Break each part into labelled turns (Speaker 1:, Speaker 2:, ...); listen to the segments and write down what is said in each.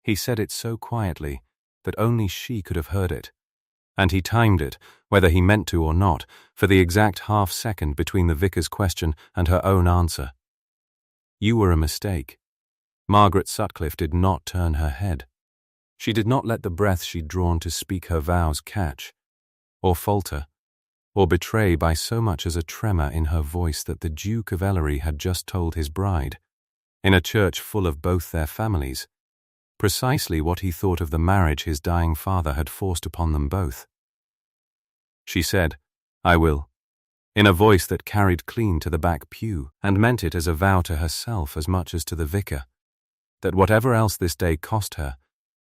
Speaker 1: He said it so quietly that only she could have heard it, and he timed it, whether he meant to or not, for the exact half-second between the vicar's question and her own answer. "You were a mistake." Margaret Sutcliffe did not turn her head. She did not let the breath she'd drawn to speak her vows catch, or falter, or betray by so much as a tremor in her voice that the Duke of Ellery had just told his bride, in a church full of both their families, precisely what he thought of the marriage his dying father had forced upon them both. She said, "I will," in a voice that carried clean to the back pew, and meant it as a vow to herself as much as to the vicar, that whatever else this day cost her,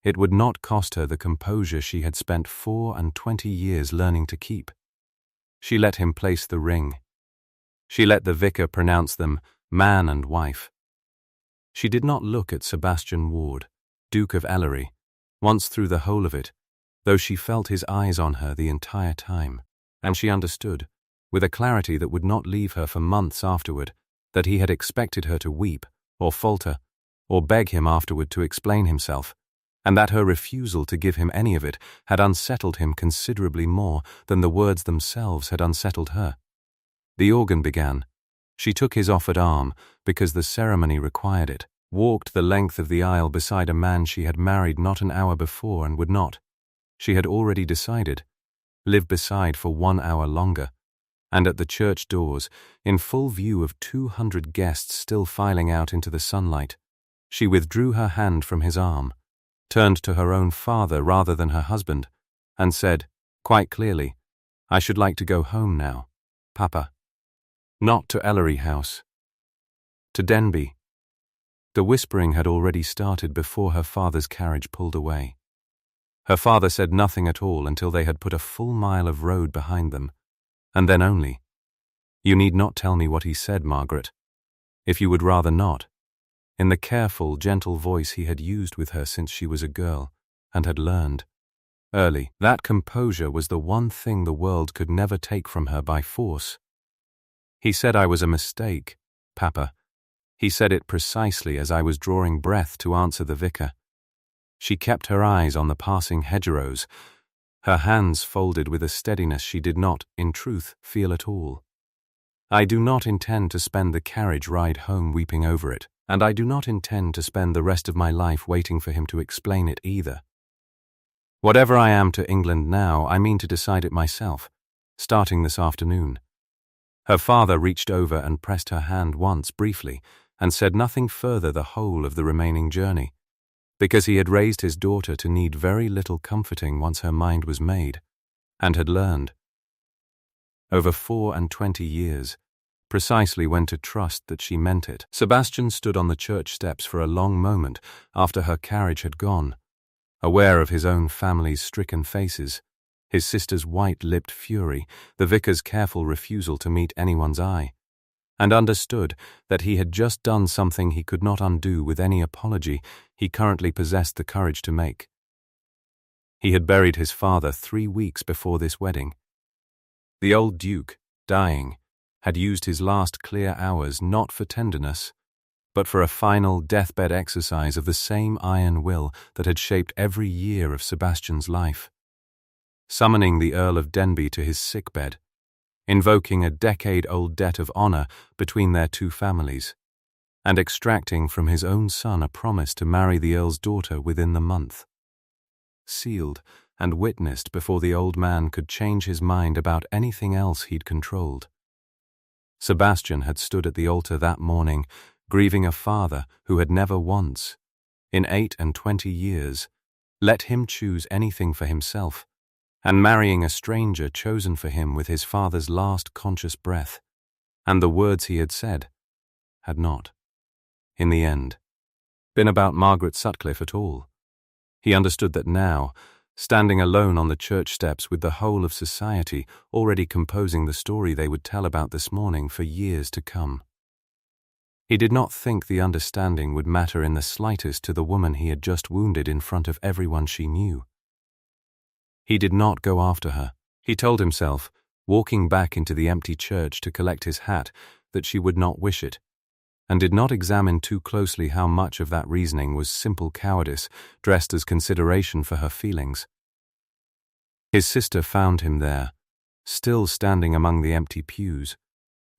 Speaker 1: it would not cost her the composure she had spent 24 years learning to keep. She let him place the ring. She let the vicar pronounce them man and wife. She did not look at Sebastian Ward, Duke of Ellery, once through the whole of it, though she felt his eyes on her the entire time, and she understood, with a clarity that would not leave her for months afterward, that he had expected her to weep, or falter, or beg him afterward to explain himself, and that her refusal to give him any of it had unsettled him considerably more than the words themselves had unsettled her. The organ began. She took his offered arm, because the ceremony required it, walked the length of the aisle beside a man she had married not an hour before and would not, she had already decided, live beside for 1 hour longer, and at the church doors, in full view of 200 guests still filing out into the sunlight, she withdrew her hand from his arm, turned to her own father rather than her husband, and said, quite clearly, "I should like to go home now, Papa." Not to Ellery House. To Denby. The whispering had already started before her father's carriage pulled away. Her father said nothing at all until they had put a full mile of road behind them, and then only, "You need not tell me what he said, Margaret, if you would rather not," in the careful, gentle voice he had used with her since she was a girl, and had learned early. That composure was the one thing the world could never take from her by force. "He said I was a mistake, Papa. He said it precisely as I was drawing breath to answer the vicar." She kept her eyes on the passing hedgerows, her hands folded with a steadiness she did not, in truth, feel at all. "I do not intend to spend the carriage ride home weeping over it, and I do not intend to spend the rest of my life waiting for him to explain it either. Whatever I am to England now, I mean to decide it myself, starting this afternoon." Her father reached over and pressed her hand once briefly, and said nothing further the whole of the remaining journey, because he had raised his daughter to need very little comforting once her mind was made, and had learned, over 24 years, precisely when to trust that she meant it. Sebastian stood on the church steps for a long moment after her carriage had gone, aware of his own family's stricken faces, his sister's white-lipped fury, the vicar's careful refusal to meet anyone's eye, and understood that he had just done something he could not undo with any apology he currently possessed the courage to make. He had buried his father 3 weeks before this wedding. The old Duke, dying, had used his last clear hours not for tenderness, but for a final deathbed exercise of the same iron will that had shaped every year of Sebastian's life. Summoning the Earl of Denby to his sickbed, invoking a decade-old debt of honor between their two families, and extracting from his own son a promise to marry the Earl's daughter within the month. Sealed and witnessed before the old man could change his mind about anything else he'd controlled. Sebastian had stood at the altar that morning, grieving a father who had never once, in 28 years, let him choose anything for himself, and marrying a stranger chosen for him with his father's last conscious breath, and the words he had said, had not, in the end, been about Margaret Sutcliffe at all. He understood that now, standing alone on the church steps with the whole of society already composing the story they would tell about this morning for years to come. He did not think the understanding would matter in the slightest to the woman he had just wounded in front of everyone she knew. He did not go after her. He told himself, walking back into the empty church to collect his hat, that she would not wish it, and did not examine too closely how much of that reasoning was simple cowardice dressed as consideration for her feelings. His sister found him there, still standing among the empty pews,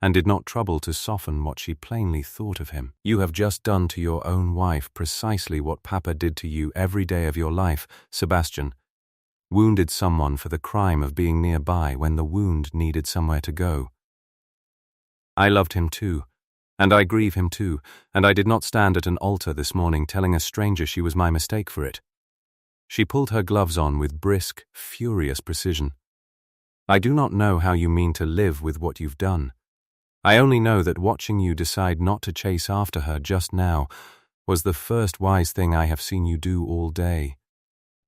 Speaker 1: and did not trouble to soften what she plainly thought of him. "You have just done to your own wife precisely what Papa did to you every day of your life, Sebastian. Wounded someone for the crime of being nearby when the wound needed somewhere to go. I loved him too, and I grieve him too, and I did not stand at an altar this morning telling a stranger she was my mistake for it." She pulled her gloves on with brisk, furious precision. "I do not know how you mean to live with what you've done. I only know that watching you decide not to chase after her just now was the first wise thing I have seen you do all day,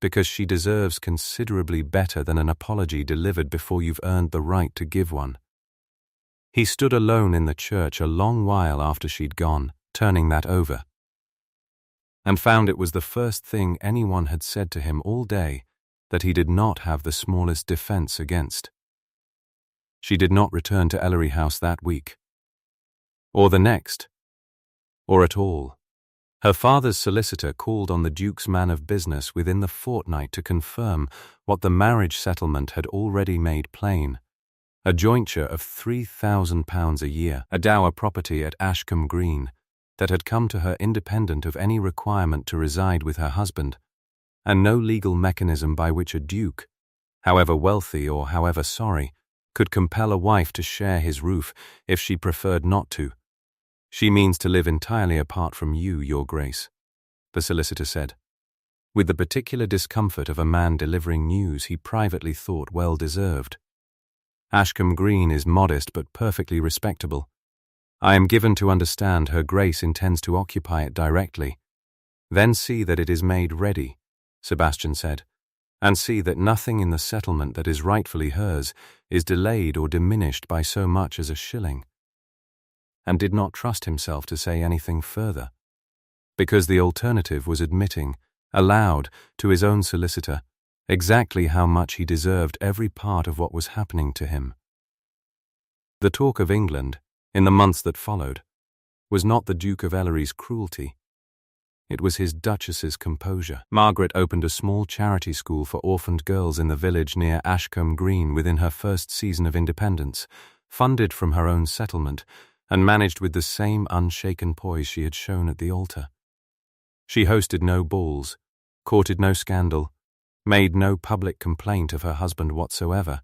Speaker 1: because she deserves considerably better than an apology delivered before you've earned the right to give one." He stood alone in the church a long while after she'd gone, turning that over, and found it was the first thing anyone had said to him all day that he did not have the smallest defense against. She did not return to Ellery House that week, or the next, or at all. Her father's solicitor called on the Duke's man of business within the fortnight to confirm what the marriage settlement had already made plain: a jointure of £3,000 a year, a dower property at Ashcombe Green that had come to her independent of any requirement to reside with her husband, and no legal mechanism by which a duke, however wealthy or however sorry, could compel a wife to share his roof if she preferred not to. "She means to live entirely apart from you, Your Grace," the solicitor said, with the particular discomfort of a man delivering news he privately thought well deserved. "Ashcombe Green is modest but perfectly respectable. I am given to understand Her Grace intends to occupy it directly. Then see that it is made ready," Sebastian said, "and see that nothing in the settlement that is rightfully hers is delayed or diminished by so much as a shilling," and did not trust himself to say anything further, because the alternative was admitting, aloud, to his own solicitor, exactly how much he deserved every part of what was happening to him. The talk of England, in the months that followed, was not the Duke of Ellery's cruelty. It was his Duchess's composure. Margaret opened a small charity school for orphaned girls in the village near Ashcombe Green within her first season of independence, funded from her own settlement, and managed with the same unshaken poise she had shown at the altar. She hosted no balls, courted no scandal, made no public complaint of her husband whatsoever,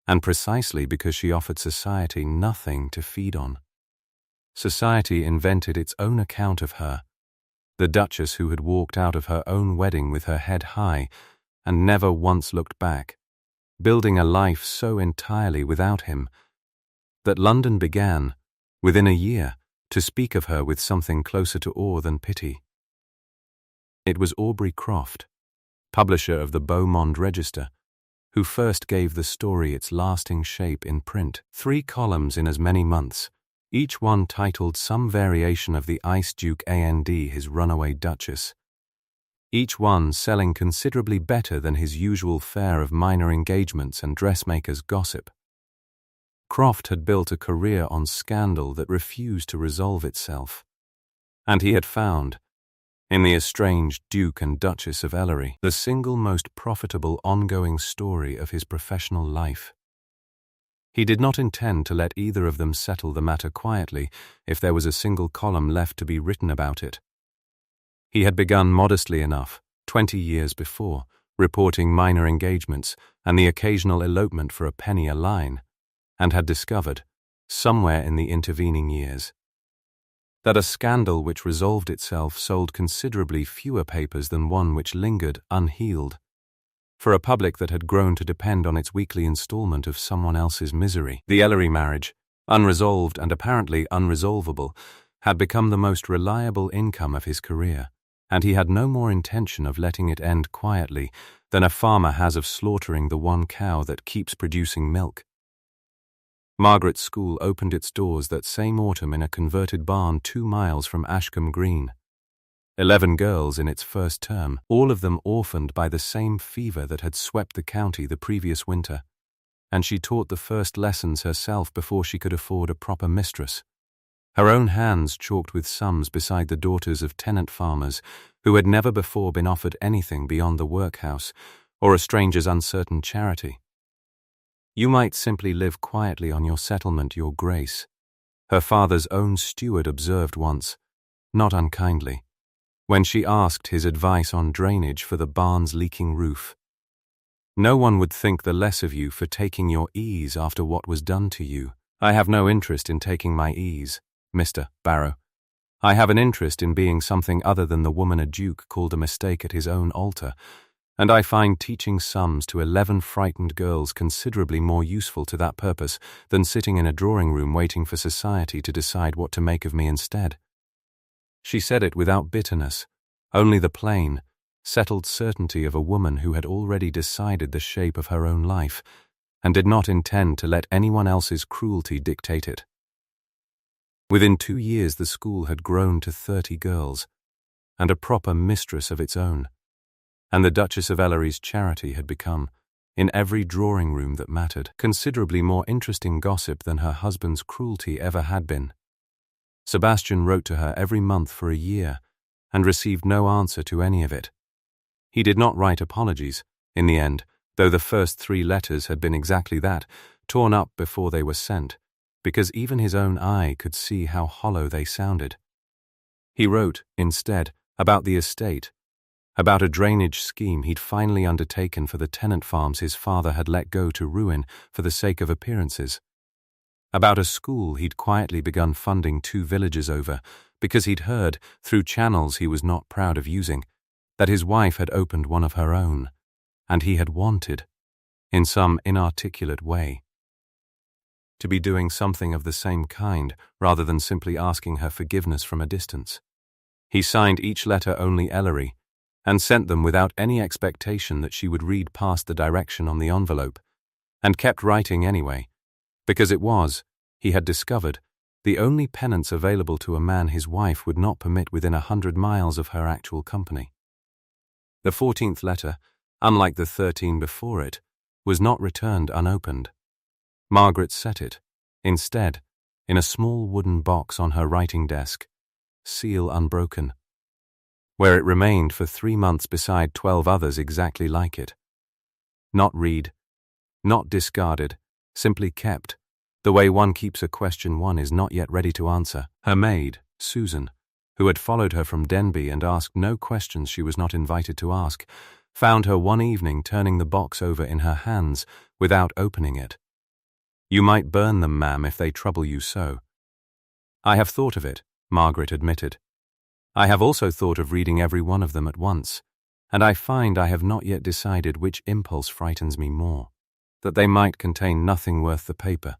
Speaker 1: and precisely because she offered society nothing to feed on. Society invented its own account of her, the Duchess who had walked out of her own wedding with her head high and never once looked back, building a life so entirely without him that London began, within a year, to speak of her with something closer to awe than pity. It was Aubrey Croft, publisher of the Beaumont Register, who first gave the story its lasting shape in print. 3 columns in as many months, each one titled some variation of the Ice Duke A.N.D. his runaway Duchess, each one selling considerably better than his usual fare of minor engagements and dressmakers' gossip. Croft had built a career on scandal that refused to resolve itself, and he had found, in the estranged Duke and Duchess of Ellery, the single most profitable ongoing story of his professional life. He did not intend to let either of them settle the matter quietly if there was a single column left to be written about it. He had begun modestly enough, 20 years before, reporting minor engagements and the occasional elopement for a penny a line, and had discovered, somewhere in the intervening years, that a scandal which resolved itself sold considerably fewer papers than one which lingered unhealed, for a public that had grown to depend on its weekly installment of someone else's misery. The Ellery marriage, unresolved and apparently unresolvable, had become the most reliable income of his career, and he had no more intention of letting it end quietly than a farmer has of slaughtering the one cow that keeps producing milk. Margaret's school opened its doors that same autumn in a converted barn 2 miles from Ashcombe Green. 11 girls in its first term, all of them orphaned by the same fever that had swept the county the previous winter, and she taught the first lessons herself before she could afford a proper mistress. her own hands chalked with sums beside the daughters of tenant farmers who had never before been offered anything beyond the workhouse or a stranger's uncertain charity. "You might simply live quietly on your settlement, Your Grace," her father's own steward observed once, not unkindly, when she asked his advice on drainage for the barn's leaking roof. "No one would think the less of you for taking your ease after what was done to you." "I have no interest in taking my ease, Mr. Barrow. I have an interest in being something other than the woman a duke called a mistake at his own altar, and I find teaching sums to 11 frightened girls considerably more useful to that purpose than sitting in a drawing-room waiting for society to decide what to make of me instead." She said it without bitterness, only the plain, settled certainty of a woman who had already decided the shape of her own life, and did not intend to let anyone else's cruelty dictate it. Within 2 years the school had grown to 30 girls, and a proper mistress of its own, and the Duchess of Ellery's charity had become, in every drawing-room that mattered, considerably more interesting gossip than her husband's cruelty ever had been. Sebastian wrote to her every month for a year, and received no answer to any of it. He did not write apologies, in the end, though the first 3 letters had been exactly that, torn up before they were sent, because even his own eye could see how hollow they sounded. He wrote, instead, about the estate, about a drainage scheme he'd finally undertaken for the tenant farms his father had let go to ruin for the sake of appearances, about a school he'd quietly begun funding 2 villages over because he'd heard, through channels he was not proud of using, that his wife had opened one of her own, and he had wanted, in some inarticulate way, to be doing something of the same kind rather than simply asking her forgiveness from a distance. He signed each letter only Ellery, and sent them without any expectation that she would read past the direction on the envelope, and kept writing anyway, because it was, he had discovered, the only penance available to a man his wife would not permit within 100 miles of her actual company. The 14th letter, unlike the 13 before it, was not returned unopened. Margaret set it, instead, in a small wooden box on her writing desk, seal unbroken, where it remained for 3 months beside 12 others exactly like it. Not read, not discarded, simply kept, the way one keeps a question one is not yet ready to answer. Her maid, Susan, who had followed her from Denby and asked no questions she was not invited to ask, found her one evening turning the box over in her hands without opening it. "You might burn them, ma'am, if they trouble you so." "I have thought of it," Margaret admitted. "I have also thought of reading every one of them at once, and I find I have not yet decided which impulse frightens me more, that they might contain nothing worth the paper,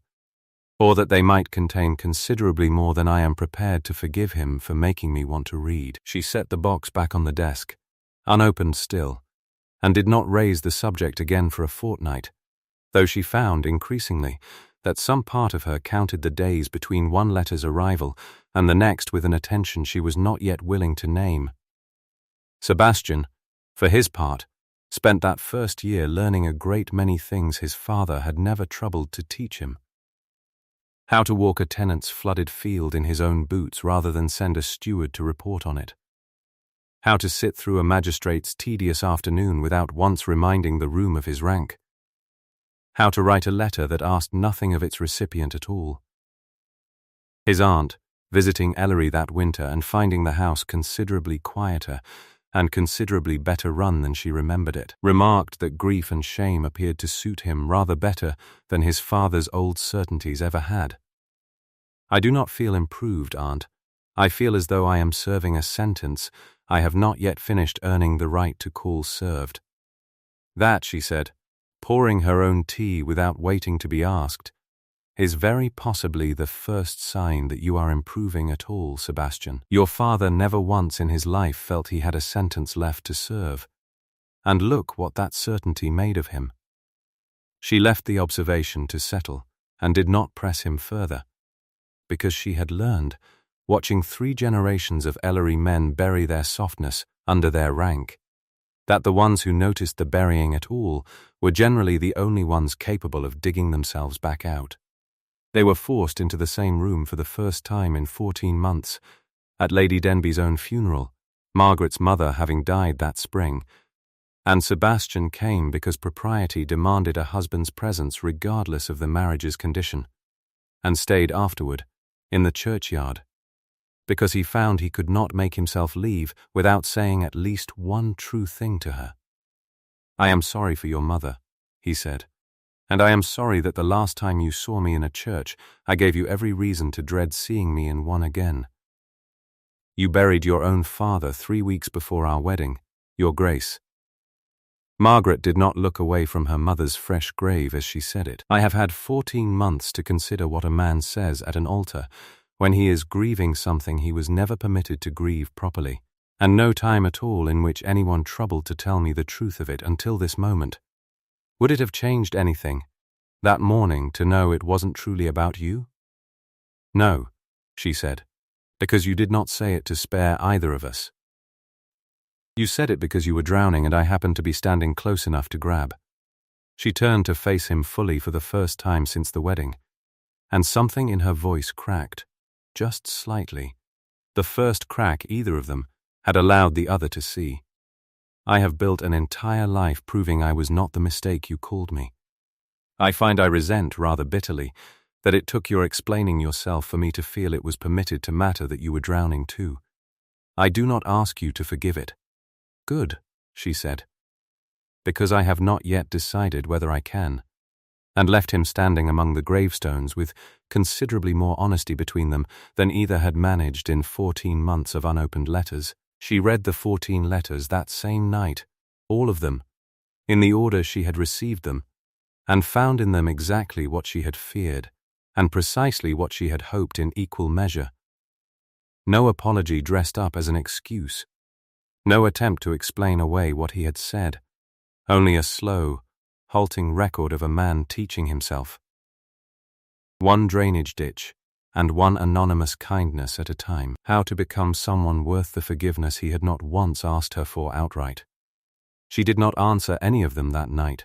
Speaker 1: or that they might contain considerably more than I am prepared to forgive him for making me want to read." She set the box back on the desk, unopened still, and did not raise the subject again for a fortnight, though she found, increasingly, that some part of her counted the days between one letter's arrival and the next with an attention she was not yet willing to name. Sebastian, for his part, spent that first year learning a great many things his father had never troubled to teach him. How to walk a tenant's flooded field in his own boots rather than send a steward to report on it. How to sit through a magistrate's tedious afternoon without once reminding the room of his rank. How to write a letter that asked nothing of its recipient at all. His aunt, visiting Ellery that winter and finding the house considerably quieter and considerably better run than she remembered it, remarked that grief and shame appeared to suit him rather better than his father's old certainties ever had. "I do not feel improved, Aunt. I feel as though I am serving a sentence I have not yet finished earning the right to call served." "That," she said, pouring her own tea without waiting to be asked, "is very possibly the first sign that you are improving at all, Sebastian. Your father never once in his life felt he had a sentence left to serve, and look what that certainty made of him." She left the observation to settle and did not press him further, because she had learned, watching 3 generations of Ellery men bury their softness under their rank, that the ones who noticed the burying at all were generally the only ones capable of digging themselves back out. They were forced into the same room for the first time in 14 months, at Lady Denby's own funeral, Margaret's mother having died that spring, and Sebastian came because propriety demanded a husband's presence regardless of the marriage's condition, and stayed afterward, in the churchyard, because he found he could not make himself leave without saying at least one true thing to her. "I am sorry for your mother," he said, "and I am sorry that the last time you saw me in a church, I gave you every reason to dread seeing me in one again. You buried your own father 3 weeks before our wedding, Your Grace." Margaret did not look away from her mother's fresh grave as she said it. "I have had 14 months to consider what a man says at an altar when he is grieving something he was never permitted to grieve properly, and no time at all in which anyone troubled to tell me the truth of it until this moment. Would it have changed anything, that morning, to know it wasn't truly about you?" "No," she said, "because you did not say it to spare either of us. You said it because you were drowning and I happened to be standing close enough to grab." She turned to face him fully for the first time since the wedding, and something in her voice cracked, just slightly, the first crack either of them had allowed the other to see. "I have built an entire life proving I was not the mistake you called me. I find I resent rather bitterly that it took your explaining yourself for me to feel it was permitted to matter that you were drowning too. I do not ask you to forgive it." "Good," she said, "because I have not yet decided whether I can," and left him standing among the gravestones with considerably more honesty between them than either had managed in 14 months of unopened letters. She read the 14 letters that same night, all of them, in the order she had received them, and found in them exactly what she had feared, and precisely what she had hoped in equal measure. No apology dressed up as an excuse. No attempt to explain away what he had said, only a slow, halting record of a man teaching himself. One drainage ditch, and one anonymous kindness at a time, how to become someone worth the forgiveness he had not once asked her for outright. She did not answer any of them that night.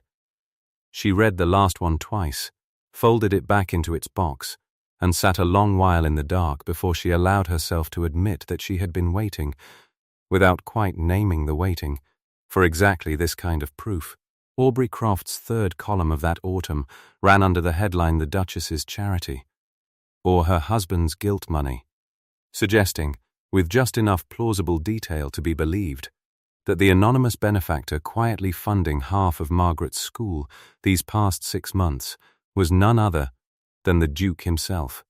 Speaker 1: She read the last one twice, folded it back into its box, and sat a long while in the dark before she allowed herself to admit that she had been waiting, without quite naming the waiting, for exactly this kind of proof. Aubrey Croft's third column of that autumn ran under the headline "The Duchess's Charity," or "Her Husband's Guilt Money," suggesting, with just enough plausible detail to be believed, that the anonymous benefactor quietly funding half of Margaret's school these past 6 months was none other than the Duke himself,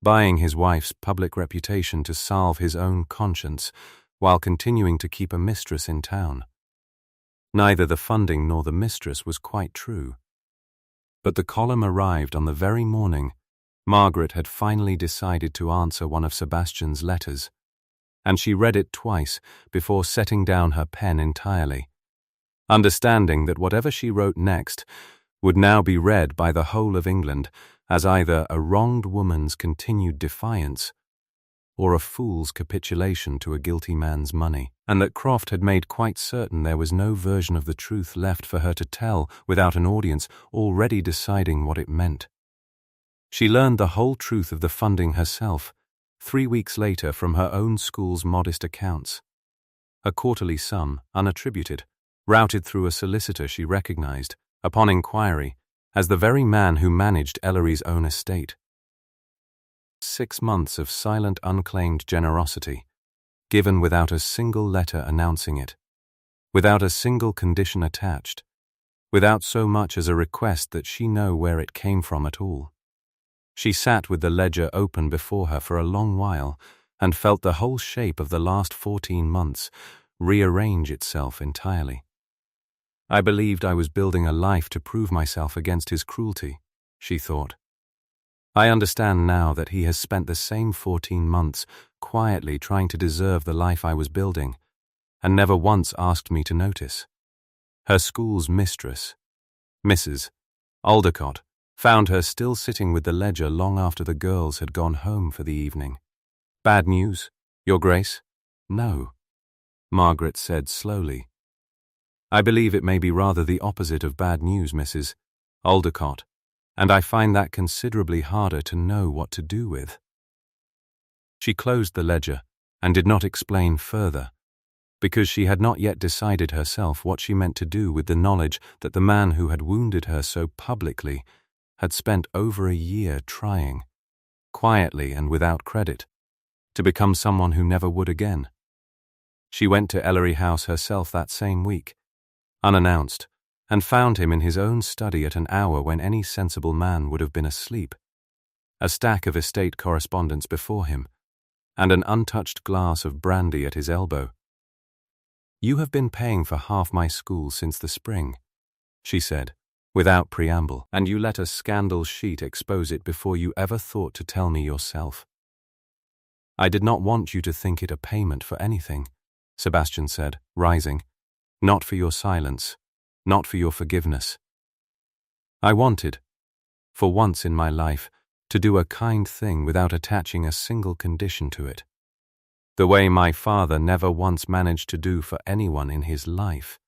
Speaker 1: buying his wife's public reputation to salve his own conscience while continuing to keep a mistress in town. Neither the funding nor the mistress was quite true. But the column arrived on the very morning Margaret had finally decided to answer one of Sebastian's letters, and she read it twice before setting down her pen entirely, understanding that whatever she wrote next would now be read by the whole of England as either a wronged woman's continued defiance or a fool's capitulation to a guilty man's money, and that Croft had made quite certain there was no version of the truth left for her to tell without an audience already deciding what it meant. She learned the whole truth of the funding herself 3 weeks later from her own school's modest accounts. A quarterly sum, unattributed, routed through a solicitor she recognized, upon inquiry, as the very man who managed Ellery's own estate. 6 months of silent, unclaimed generosity, given without a single letter announcing it, without a single condition attached, without so much as a request that she know where it came from at all. She sat with the ledger open before her for a long while and felt the whole shape of the last 14 months rearrange itself entirely. "I believed I was building a life to prove myself against his cruelty," she thought. "I understand now that he has spent the same 14 months quietly trying to deserve the life I was building, and never once asked me to notice." Her school's mistress, Mrs. Aldecott, found her still sitting with the ledger long after the girls had gone home for the evening. "Bad news, Your Grace?" "No," Margaret said slowly. "I believe it may be rather the opposite of bad news, Mrs. Aldecott, and I find that considerably harder to know what to do with." She closed the ledger and did not explain further, because she had not yet decided herself what she meant to do with the knowledge that the man who had wounded her so publicly had spent over a year trying, quietly and without credit, to become someone who never would again. She went to Ellery House herself that same week, unannounced, and found him in his own study at an hour when any sensible man would have been asleep, a stack of estate correspondence before him, and an untouched glass of brandy at his elbow. "You have been paying for half my school since the spring," she said, without preamble, "and you let a scandal sheet expose it before you ever thought to tell me yourself." "I did not want you to think it a payment for anything," Sebastian said, rising. "Not for your silence, not for your forgiveness. I wanted, for once in my life, to do a kind thing without attaching a single condition to it. The way my father never once managed to do for anyone in his life,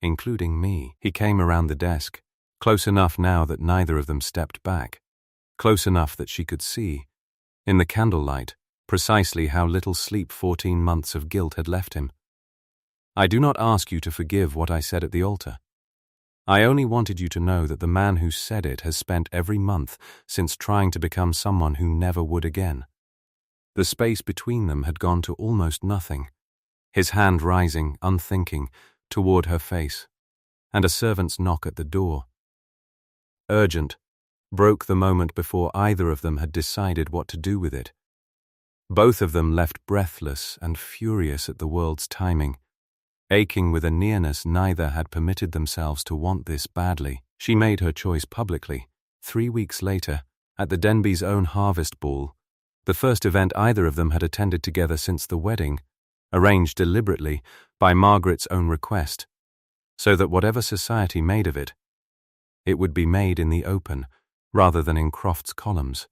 Speaker 1: including me." He came around the desk, close enough now that neither of them stepped back, close enough that she could see, in the candlelight, precisely how little sleep 14 months of guilt had left him. "I do not ask you to forgive what I said at the altar. I only wanted you to know that the man who said it has spent every month since trying to become someone who never would again." The space between them had gone to almost nothing, his hand rising, unthinking, toward her face, and a servant's knock at the door, urgent, broke the moment before either of them had decided what to do with it. Both of them left breathless and furious at the world's timing, aching with a nearness neither had permitted themselves to want this badly. She made her choice publicly, 3 weeks later, at the Denbys' own harvest ball, the first event either of them had attended together since the wedding, arranged deliberately by Margaret's own request, so that whatever society made of it, it would be made in the open, rather than in Croft's columns.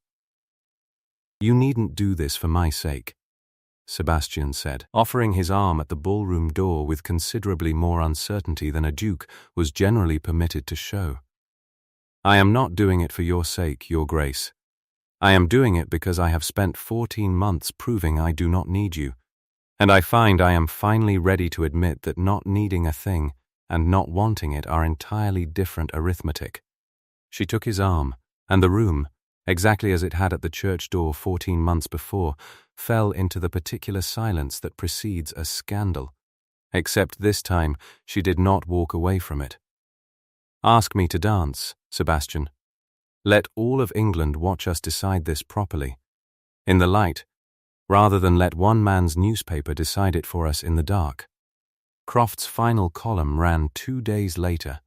Speaker 1: "You needn't do this for my sake," Sebastian said, offering his arm at the ballroom door with considerably more uncertainty than a duke was generally permitted to show. "I am not doing it for your sake, Your Grace. I am doing it because I have spent 14 months proving I do not need you, and I find I am finally ready to admit that not needing a thing and not wanting it are entirely different arithmetic." She took his arm, and the room, exactly as it had at the church door 14 months before, fell into the particular silence that precedes a scandal, except this time she did not walk away from it. "Ask me to dance, Sebastian. Let all of England watch us decide this properly, in the light, rather than let one man's newspaper decide it for us in the dark." Croft's final column ran 2 days later,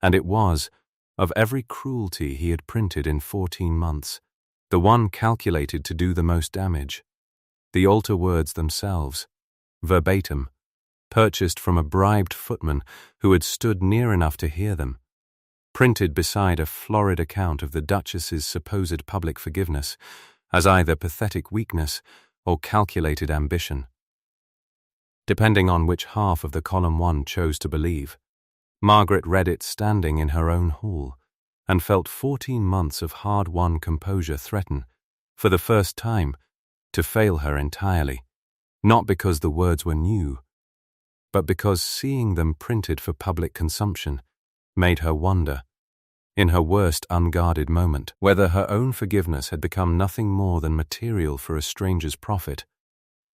Speaker 1: and it was, of every cruelty he had printed in 14 months, the one calculated to do the most damage. The altar words themselves, verbatim, purchased from a bribed footman who had stood near enough to hear them, printed beside a florid account of the Duchess's supposed public forgiveness as either pathetic weakness or calculated ambition, depending on which half of the column one chose to believe. Margaret read it standing in her own hall, and felt 14 months of hard-won composure threaten, for the first time, to fail her entirely, not because the words were new, but because seeing them printed for public consumption made her wonder, in her worst unguarded moment, whether her own forgiveness had become nothing more than material for a stranger's profit,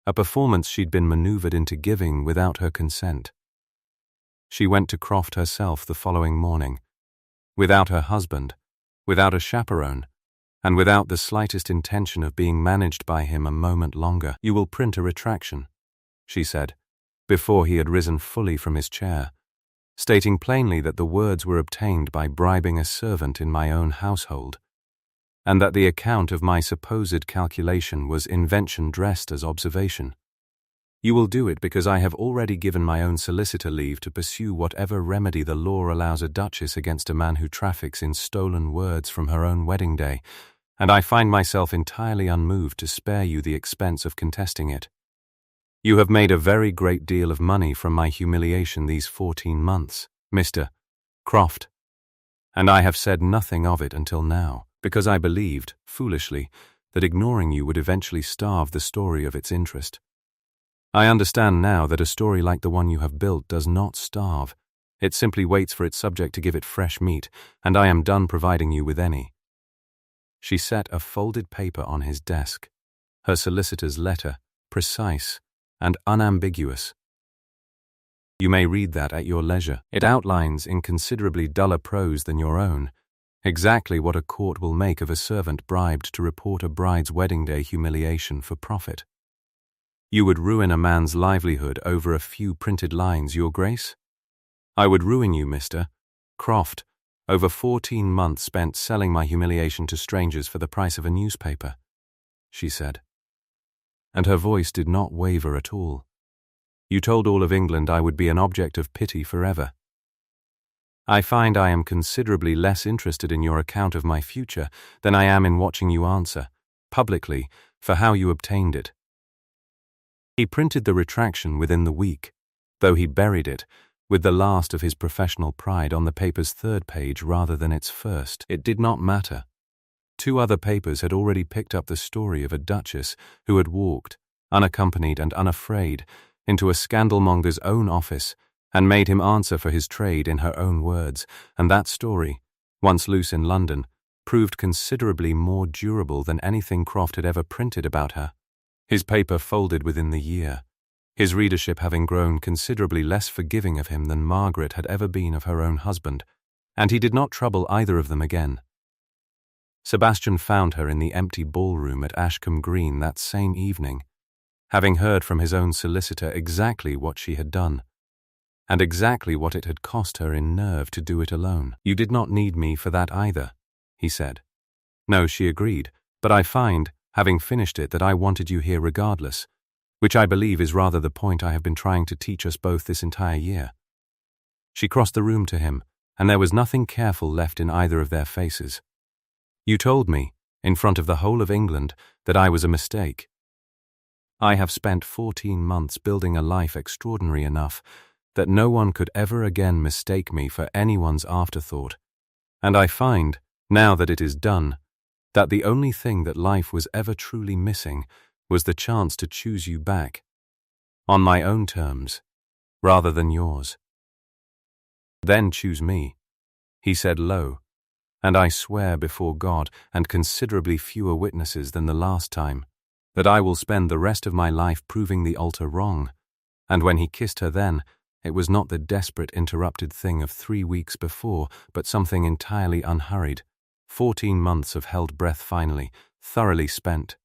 Speaker 1: a performance she'd been maneuvered into giving without her consent. She went to Croft herself the following morning, without her husband, without a chaperone, and without the slightest intention of being managed by him a moment longer. "You will print a retraction," she said, before he had risen fully from his chair, stating plainly that the words were obtained by bribing a servant in my own household, and that the account of my supposed calculation was invention dressed as observation. "You will do it because I have already given my own solicitor leave to pursue whatever remedy the law allows a duchess against a man who traffics in stolen words from her own wedding day, and I find myself entirely unmoved to spare you the expense of contesting it. You have made a very great deal of money from my humiliation these 14 months, Mr. Croft, And I have said nothing of it until now, because I believed, foolishly, that ignoring you would eventually starve the story of its interest. I understand now that a story like the one you have built does not starve. It simply waits for its subject to give it fresh meat, and I am done providing you with any. She set a folded paper on his desk, her solicitor's letter, precise and unambiguous. You may read that at your leisure. It outlines, in considerably duller prose than your own, exactly what a court will make of a servant bribed to report a bride's wedding day humiliation for profit. You would ruin a man's livelihood over a few printed lines, Your Grace? I would ruin you, Mr. Croft, over 14 months spent selling my humiliation to strangers for the price of a newspaper, she said. And her voice did not waver at all. You told all of England I would be an object of pity forever. I find I am considerably less interested in your account of my future than I am in watching you answer, publicly, for how you obtained it. He printed the retraction within the week, though he buried it, with the last of his professional pride, on the paper's third page rather than its first. It did not matter. 2 other papers had already picked up the story of a duchess who had walked, unaccompanied and unafraid, into a scandalmonger's own office and made him answer for his trade in her own words, and that story, once loose in London, proved considerably more durable than anything Croft had ever printed about her. His paper folded within the year, his readership having grown considerably less forgiving of him than Margaret had ever been of her own husband, and he did not trouble either of them again. Sebastian found her in the empty ballroom at Ashcombe Green that same evening, having heard from his own solicitor exactly what she had done, and exactly what it had cost her in nerve to do it alone. You did not need me for that either, he said. No, she agreed, but I find, having finished it, that I wanted you here regardless, which I believe is rather the point I have been trying to teach us both this entire year. She crossed the room to him, and there was nothing careful left in either of their faces. You told me, in front of the whole of England, that I was a mistake. I have spent 14 months building a life extraordinary enough that no one could ever again mistake me for anyone's afterthought, and I find, now that it is done, that the only thing that life was ever truly missing was the chance to choose you back, on my own terms, rather than yours. Then choose me, he said low, and I swear before God and considerably fewer witnesses than the last time, that I will spend the rest of my life proving the altar wrong. And when he kissed her then, it was not the desperate interrupted thing of 3 weeks before, but something entirely unhurried. 14 months of held breath finally, thoroughly spent.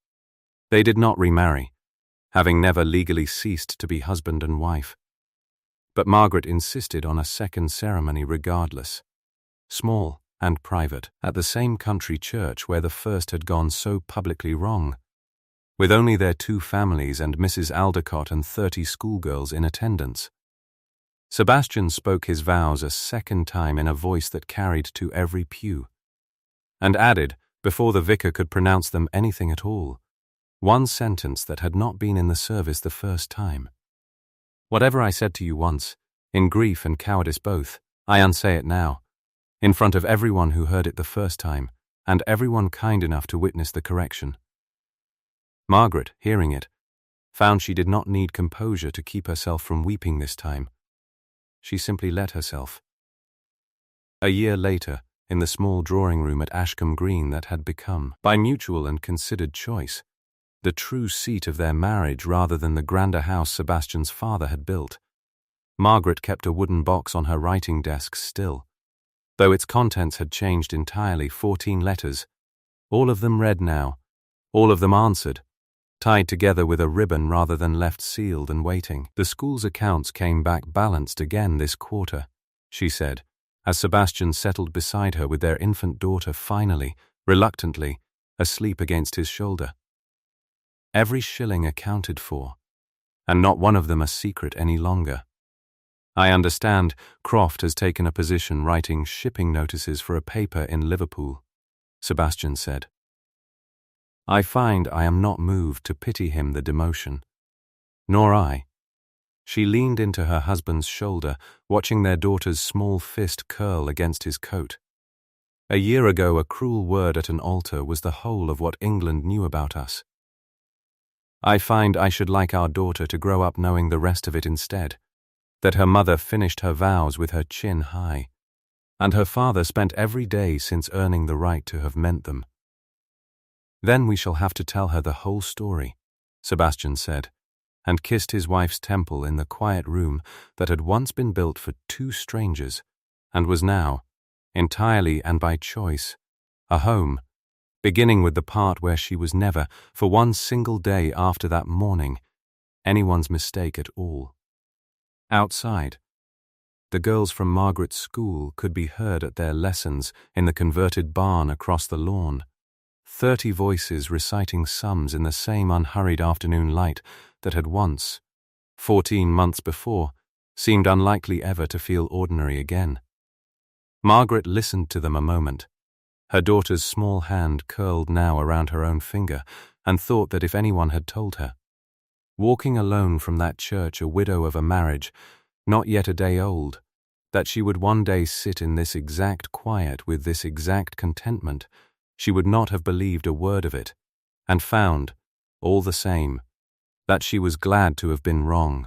Speaker 1: They did not remarry, having never legally ceased to be husband and wife. But Margaret insisted on a second ceremony regardless, small and private, at the same country church where the first had gone so publicly wrong, with only their 2 families and Mrs. Aldecott and 30 schoolgirls in attendance. Sebastian spoke his vows a second time in a voice that carried to every pew, and added, before the vicar could pronounce them anything at all, one sentence that had not been in the service the first time. Whatever I said to you once, in grief and cowardice both, I unsay it now, in front of everyone who heard it the first time, and everyone kind enough to witness the correction. Margaret, hearing it, found she did not need composure to keep herself from weeping this time. She simply let herself. A year later, in the small drawing-room at Ashcombe Green that had become, by mutual and considered choice, the true seat of their marriage rather than the grander house Sebastian's father had built, Margaret kept a wooden box on her writing desk still, though its contents had changed entirely. 14 letters, all of them read now, all of them answered, tied together with a ribbon rather than left sealed and waiting. The school's accounts came back balanced again this quarter, she said, as Sebastian settled beside her with their infant daughter finally, reluctantly, asleep against his shoulder. Every shilling accounted for, and not one of them a secret any longer. I understand Croft has taken a position writing shipping notices for a paper in Liverpool, Sebastian said. I find I am not moved to pity him the demotion. Nor I. She leaned into her husband's shoulder, watching their daughter's small fist curl against his coat. A year ago, a cruel word at an altar was the whole of what England knew about us. I find I should like our daughter to grow up knowing the rest of it instead, that her mother finished her vows with her chin high, and her father spent every day since earning the right to have meant them. Then we shall have to tell her the whole story, Sebastian said, and kissed his wife's temple in the quiet room that had once been built for two strangers and was now, entirely and by choice, a home, beginning with the part where she was never, for one single day after that morning, anyone's mistake at all. Outside, the girls from Margaret's school could be heard at their lessons in the converted barn across the lawn, 30 voices reciting sums in the same unhurried afternoon light that had once, 14 months before, seemed unlikely ever to feel ordinary again. Margaret listened to them a moment, her daughter's small hand curled now around her own finger, and thought that if anyone had told her, walking alone from that church, a widow of a marriage, not yet a day old, that she would one day sit in this exact quiet with this exact contentment, she would not have believed a word of it, and found, all the same, that she was glad to have been wrong.